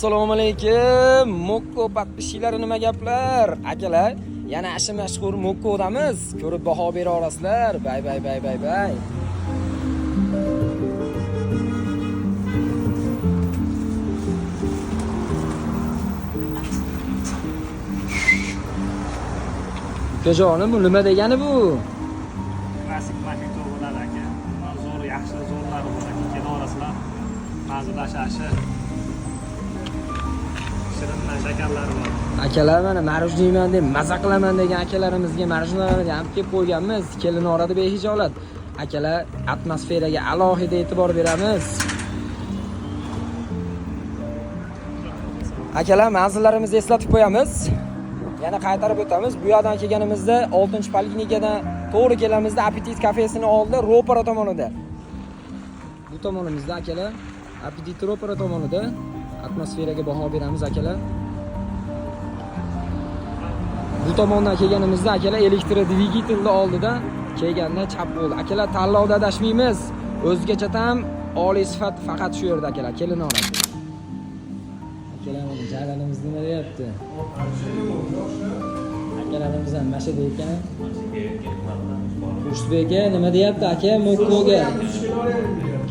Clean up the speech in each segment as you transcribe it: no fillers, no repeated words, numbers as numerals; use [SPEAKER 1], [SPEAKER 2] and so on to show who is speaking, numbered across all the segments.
[SPEAKER 1] Assalomu alaykum. Mokko patpishchilar nima gaplar? Akalar, yana ashi mashhur Mokkodamiz. Ko'rib baho bera olasizlar. Bay. Ukajonim, bu nima degani bu?
[SPEAKER 2] Klassik makito bo'ladi aka. Zo'r, yaxshi zo'rlari bor aka. Kela orasida mazalashi. Shirinlar, shakarlari bor.
[SPEAKER 1] Akalar mana marujniyman deb maza qilaman degan akalarimizga marujnalarni ham kelib qo'yganmiz. Kelin orada behijolat. Akalar, atmosferaga alohida e'tibor beramiz. Akalar, manzillarimizni eslatib qo'yamiz. Yana qaytarib o'tamiz. Bu yerdan kelganimizda 6-poliklinikadan to'g'ri kelamizda Appetit kafesini oldida ro'para tomonida. Bu tomonimizda akalar, Appetit ro'para tomonida atmosferaga baho beramiz akalar. Bu tomondan kelganimizda akalar elektrodvigatelni oldida kelganda chap bo'ldi. Akalar, tanlovda adashmaymiz. O'zgacha ham oliy sifat faqat shu yerda akalar. Kelin orasi. Akalar, mana jalanimiz nima deyapti? Akalarimiz ham masha deyotgan. Xushbek aka nima deyapti aka Mokkoga?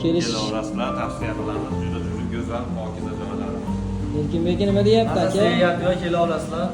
[SPEAKER 1] Kelish
[SPEAKER 3] orasida tavsiya qilamiz. Juda go'zal, pokiza joylar.
[SPEAKER 1] Erkinbek aka nima deyapti aka?
[SPEAKER 4] Kela olasizlar.